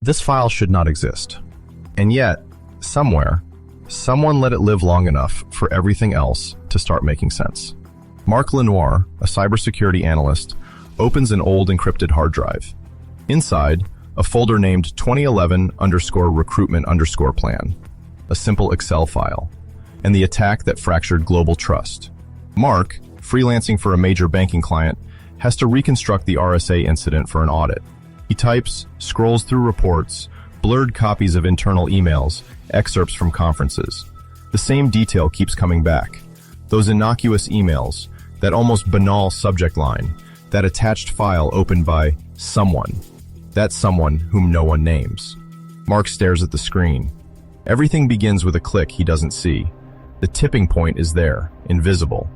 This file should not exist. And yet, somewhere, someone let it live long enough for everything else to start making sense. Mark Lenoir, a cybersecurity analyst, opens an old encrypted hard drive. Inside, a folder named 2011_recruitment_plan, a simple Excel file, and the attack that fractured global trust. Mark, freelancing for a major banking client, has to reconstruct the RSA incident for an audit. He types, scrolls through reports, blurred copies of internal emails, excerpts from conferences. The same detail keeps coming back. Those innocuous emails, that almost banal subject line, that attached file opened by someone. That someone whom no one names. Mark stares at the screen. Everything begins with a click he doesn't see. The tipping point is there, invisible.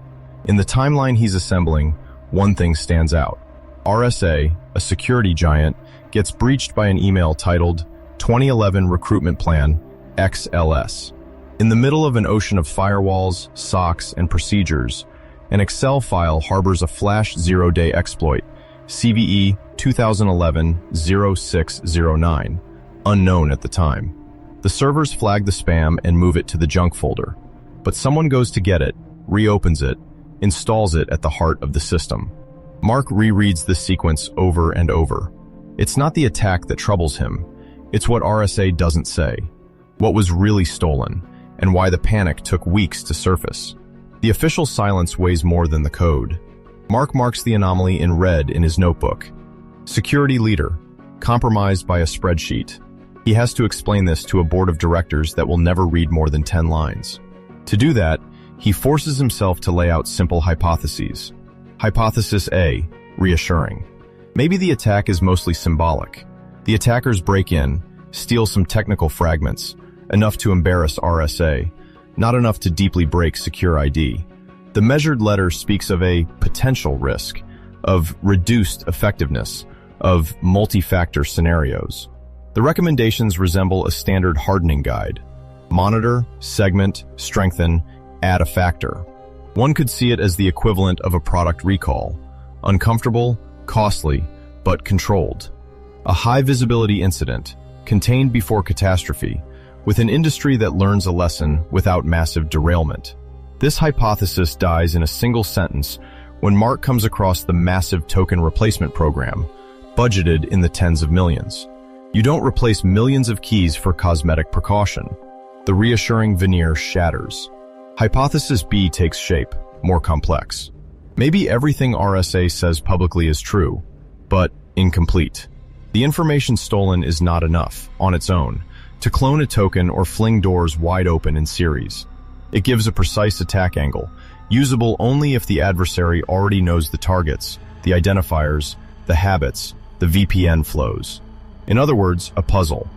In the timeline he's assembling, one thing stands out. RSA, a security giant, gets breached by an email titled 2011 Recruitment Plan, XLS. In the middle of an ocean of firewalls, SOCs, and procedures, an Excel file harbors a flash zero-day exploit, CVE 2011-0609, unknown at the time. The servers flag the spam and move it to the junk folder. But someone goes to get it, reopens it, installs it at the heart of the system. Mark rereads this sequence over and over. It's not the attack that troubles him. It's what RSA doesn't say. What was really stolen, and why the panic took weeks to surface. The official silence weighs more than the code. Mark marks the anomaly in red in his notebook. Security leader, compromised by a spreadsheet. He has to explain this to a board of directors that will never read more than 10 lines. To do that, he forces himself to lay out simple hypotheses. Hypothesis A, reassuring. Maybe the attack is mostly symbolic. The attackers break in, steal some technical fragments, enough to embarrass RSA, not enough to deeply break SecurID. The measured letter speaks of a potential risk, of reduced effectiveness, of multi-factor scenarios. The recommendations resemble a standard hardening guide. Monitor, segment, strengthen, add a factor. One could see it as the equivalent of a product recall. Uncomfortable, costly, but controlled. A high-visibility incident, contained before catastrophe, with an industry that learns a lesson without massive derailment. This hypothesis dies in a single sentence when Mark comes across the massive token replacement program, budgeted in the tens of millions. You don't replace millions of keys for cosmetic precaution. The reassuring veneer shatters. Hypothesis B takes shape, more complex. Maybe everything RSA says publicly is true, but incomplete. The information stolen is not enough, on its own, to clone a token or fling doors wide open in series. It gives a precise attack angle, usable only if the adversary already knows the targets, the identifiers, the habits, the VPN flows. In other words, a puzzle.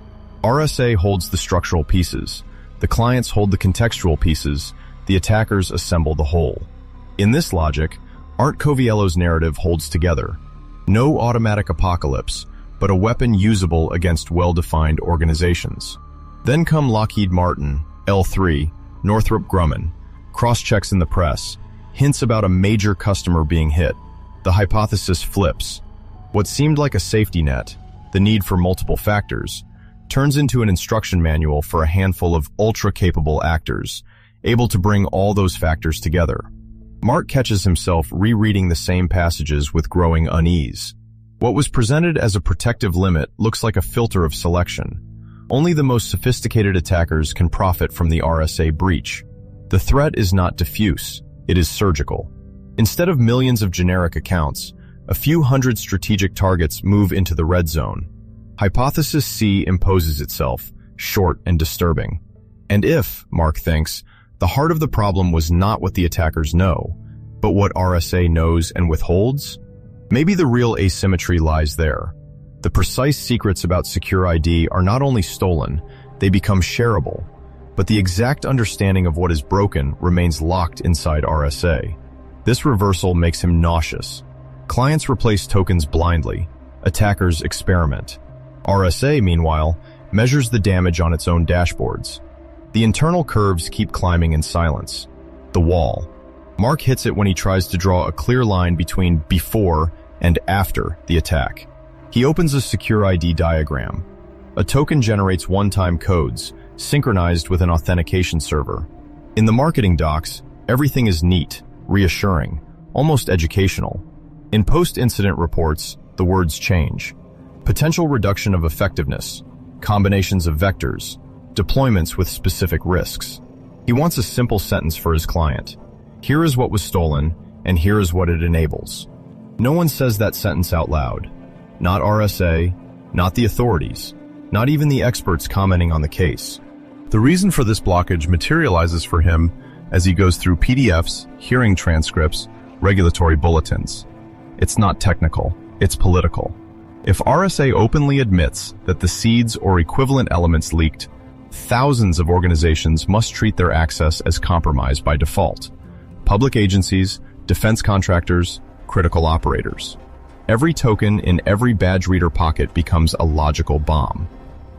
RSA holds the structural pieces, the clients hold the contextual pieces, the attackers assemble the whole. In this logic, Art Coviello's narrative holds together. No automatic apocalypse, but a weapon usable against well-defined organizations. Then come Lockheed Martin, L3, Northrop Grumman, cross-checks in the press, hints about a major customer being hit. The hypothesis flips. What seemed like a safety net, the need for multiple factors, turns into an instruction manual for a handful of ultra-capable actors, able to bring all those factors together. Mark catches himself rereading the same passages with growing unease. What was presented as a protective limit looks like a filter of selection. Only the most sophisticated attackers can profit from the RSA breach. The threat is not diffuse, it is surgical. Instead of millions of generic accounts, a few hundred strategic targets move into the red zone. Hypothesis C imposes itself, short and disturbing. And if, Mark thinks, the heart of the problem was not what the attackers know, but what RSA knows and withholds, maybe the real asymmetry lies there. The precise secrets about SecurID are not only stolen, they become shareable, but the exact understanding of what is broken remains locked inside RSA. This reversal makes him nauseous. Clients replace tokens blindly. Attackers experiment. RSA, meanwhile, measures the damage on its own dashboards. The internal curves keep climbing in silence. The wall. Mark hits it when he tries to draw a clear line between before and after the attack. He opens a SecurID diagram. A token generates one-time codes, synchronized with an authentication server. In the marketing docs, everything is neat, reassuring, almost educational. In post-incident reports, the words change. Potential reduction of effectiveness, combinations of vectors, deployments with specific risks. He wants a simple sentence for his client. Here is what was stolen, and here is what it enables. No one says that sentence out loud. Not RSA, not the authorities, not even the experts commenting on the case. The reason for this blockage materializes for him as he goes through PDFs, hearing transcripts, regulatory bulletins. It's not technical, it's political. If RSA openly admits that the seeds or equivalent elements leaked, thousands of organizations must treat their access as compromised by default. Public agencies, defense contractors, critical operators. Every token in every badge reader pocket becomes a logical bomb.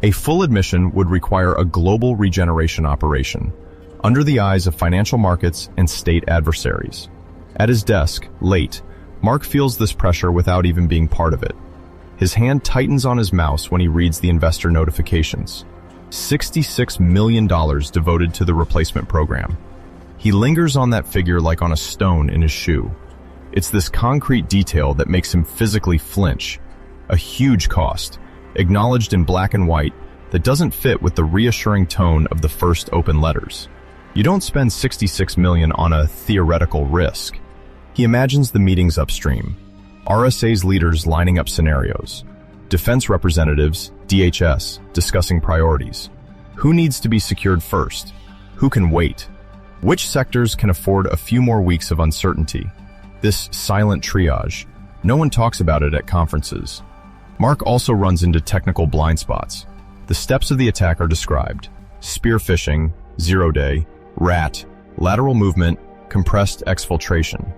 A full admission would require a global regeneration operation, under the eyes of financial markets and state adversaries. At his desk, late, Mark feels this pressure without even being part of it. His hand tightens on his mouse when he reads the investor notifications. $66 million devoted to the replacement program. He lingers on that figure like on a stone in his shoe. It's this concrete detail that makes him physically flinch. A huge cost, acknowledged in black and white, that doesn't fit with the reassuring tone of the first open letters. You don't spend $66 million on a theoretical risk. He imagines the meetings upstream. RSA's leaders lining up scenarios. Defense representatives, DHS, discussing priorities. Who needs to be secured first? Who can wait? Which sectors can afford a few more weeks of uncertainty? This silent triage. No one talks about it at conferences. Mark also runs into technical blind spots. The steps of the attack are described. Spear phishing, zero-day, rat, lateral movement, compressed exfiltration.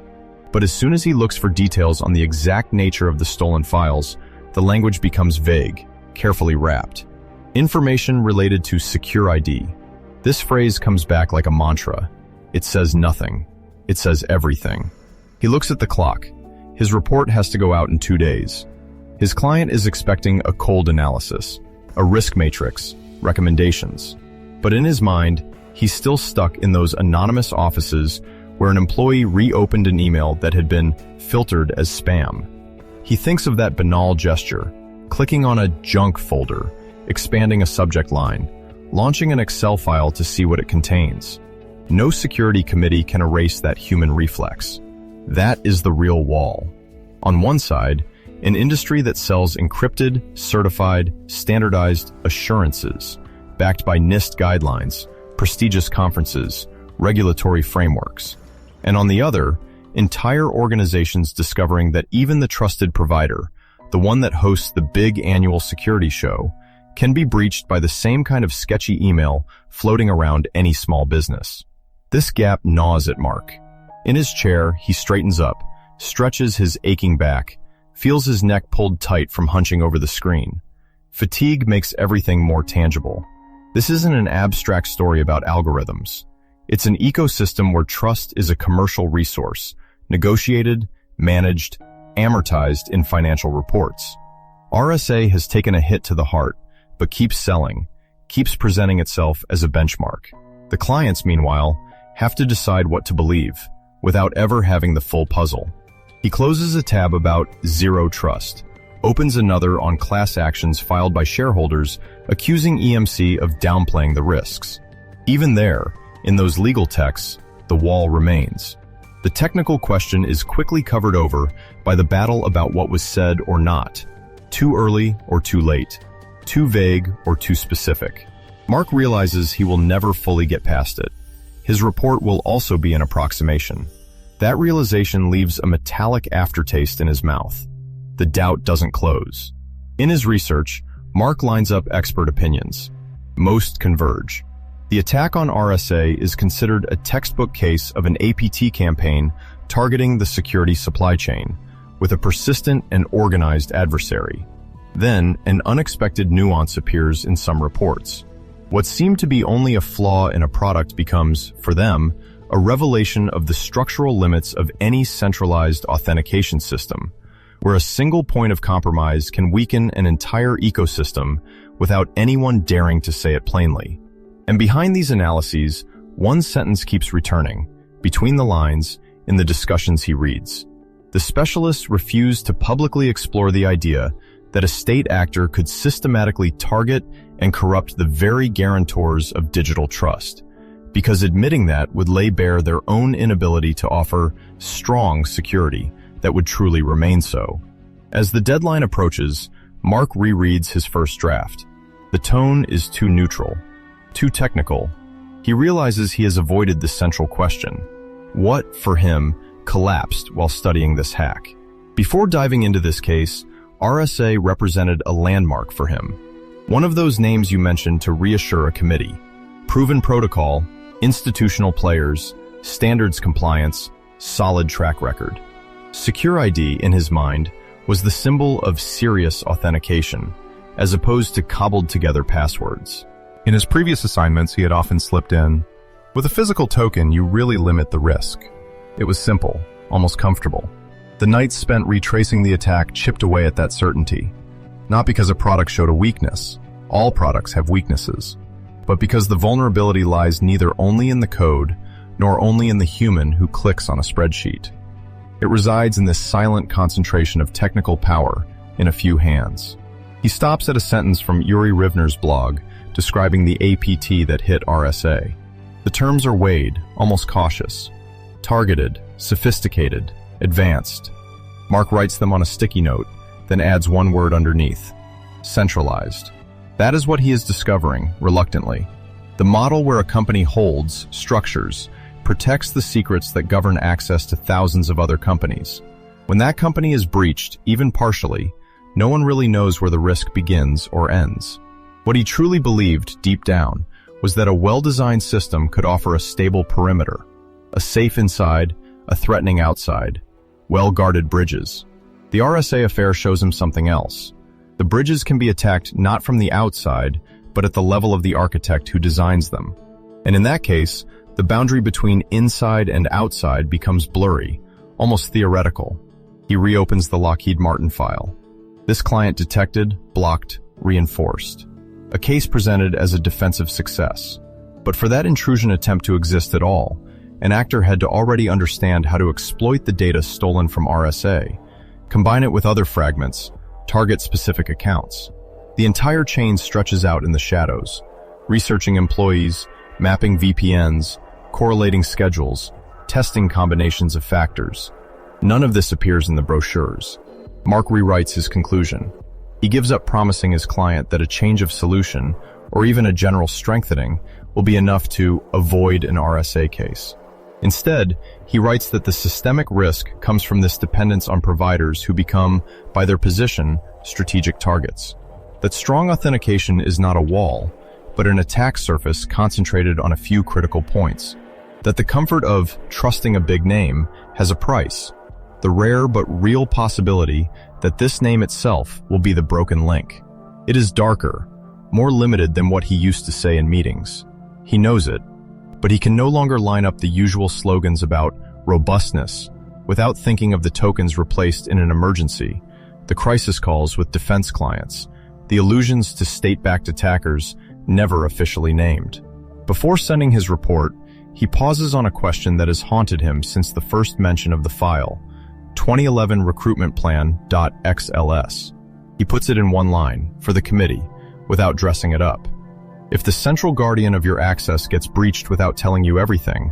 But as soon as he looks for details on the exact nature of the stolen files, the language becomes vague, carefully wrapped. Information related to SecurID. This phrase comes back like a mantra. It says nothing. It says everything. He looks at the clock. His report has to go out in 2 days. His client is expecting a cold analysis, a risk matrix, recommendations. But in his mind, he's still stuck in those anonymous offices where an employee reopened an email that had been filtered as spam. He thinks of that banal gesture, clicking on a junk folder, expanding a subject line, launching an Excel file to see what it contains. No security committee can erase that human reflex. That is the real wall. On one side, an industry that sells encrypted, certified, standardized assurances, backed by NIST guidelines, prestigious conferences, regulatory frameworks. And on the other, entire organizations discovering that even the trusted provider, the one that hosts the big annual security show, can be breached by the same kind of sketchy email floating around any small business. This gap gnaws at Mark. In his chair, he straightens up, stretches his aching back, feels his neck pulled tight from hunching over the screen. Fatigue makes everything more tangible. This isn't an abstract story about algorithms. It's an ecosystem where trust is a commercial resource, negotiated, managed, amortized in financial reports. RSA has taken a hit to the heart, but keeps selling, keeps presenting itself as a benchmark. The clients, meanwhile, have to decide what to believe, without ever having the full puzzle. He closes a tab about zero trust, opens another on class actions filed by shareholders accusing EMC of downplaying the risks. Even there, in those legal texts, the wall remains. The technical question is quickly covered over by the battle about what was said or not, too early or too late, too vague or too specific. Mark realizes he will never fully get past it. His report will also be an approximation. That realization leaves a metallic aftertaste in his mouth. The doubt doesn't close. In his research, Mark lines up expert opinions. Most converge. The attack on RSA is considered a textbook case of an APT campaign targeting the security supply chain, with a persistent and organized adversary. Then, an unexpected nuance appears in some reports. What seemed to be only a flaw in a product becomes, for them, a revelation of the structural limits of any centralized authentication system, where a single point of compromise can weaken an entire ecosystem without anyone daring to say it plainly. And behind these analyses, one sentence keeps returning, between the lines, in the discussions he reads. The specialists refuse to publicly explore the idea that a state actor could systematically target and corrupt the very guarantors of digital trust, because admitting that would lay bare their own inability to offer strong security that would truly remain so. As the deadline approaches, Mark rereads his first draft. The tone is too neutral, too technical. He realizes he has avoided the central question. What, for him, collapsed while studying this hack? Before diving into this case, RSA represented a landmark for him. One of those names you mentioned to reassure a committee. Proven protocol, institutional players, standards compliance, solid track record. SecurID, in his mind, was the symbol of serious authentication, as opposed to cobbled-together passwords. In his previous assignments, he had often slipped in, "With a physical token, you really limit the risk." It was simple, almost comfortable. The nights spent retracing the attack chipped away at that certainty. Not because a product showed a weakness, all products have weaknesses, but because the vulnerability lies neither only in the code, nor only in the human who clicks on a spreadsheet. It resides in this silent concentration of technical power in a few hands. He stops at a sentence from Uri Rivner's blog describing the APT that hit RSA. The terms are weighed, almost cautious. Targeted, sophisticated, advanced. Mark writes them on a sticky note, then adds one word underneath. Centralized. That is what he is discovering, reluctantly. The model where a company holds, structures, protects the secrets that govern access to thousands of other companies. When that company is breached, even partially, no one really knows where the risk begins or ends. What he truly believed, deep down, was that a well-designed system could offer a stable perimeter, a safe inside, a threatening outside, well-guarded bridges. The RSA affair shows him something else. The bridges can be attacked not from the outside, but at the level of the architect who designs them. And in that case, the boundary between inside and outside becomes blurry, almost theoretical. He reopens the Lockheed Martin file. This client detected, blocked, reinforced. A case presented as a defensive success. But for that intrusion attempt to exist at all, an actor had to already understand how to exploit the data stolen from RSA, combine it with other fragments, target specific accounts. The entire chain stretches out in the shadows, researching employees, mapping VPNs, correlating schedules, testing combinations of factors. None of this appears in the brochures. Mark rewrites his conclusion. He gives up promising his client that a change of solution, or even a general strengthening, will be enough to avoid an RSA case. Instead, he writes that the systemic risk comes from this dependence on providers who become, by their position, strategic targets. That strong authentication is not a wall, but an attack surface concentrated on a few critical points. That the comfort of trusting a big name has a price, the rare but real possibility that this name itself will be the broken link. It is darker, more limited than what he used to say in meetings. He knows it, but he can no longer line up the usual slogans about robustness without thinking of the tokens replaced in an emergency, the crisis calls with defense clients, the allusions to state-backed attackers never officially named. Before sending his report, he pauses on a question that has haunted him since the first mention of the file, 2011 recruitment plan.xls. He puts it in one line, for the committee, without dressing it up. If the central guardian of your access gets breached without telling you everything,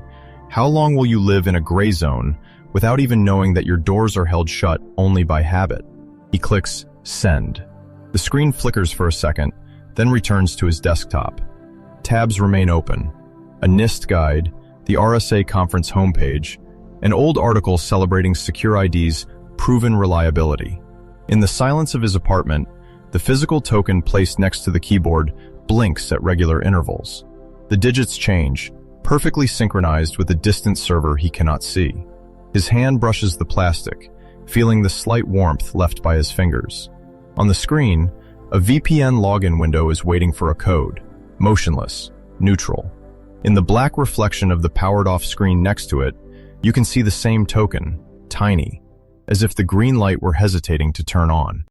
how long will you live in a gray zone without even knowing that your doors are held shut only by habit? He clicks send. The screen flickers for a second, then returns to his desktop. Tabs remain open. A NIST guide, the RSA conference homepage, an old article celebrating SecurID's proven reliability. In the silence of his apartment, the physical token placed next to the keyboard blinks at regular intervals. The digits change, perfectly synchronized with a distant server he cannot see. His hand brushes the plastic, feeling the slight warmth left by his fingers. On the screen, a VPN login window is waiting for a code, motionless, neutral. In the black reflection of the powered-off screen next to it, you can see the same token, tiny, as if the green light were hesitating to turn on.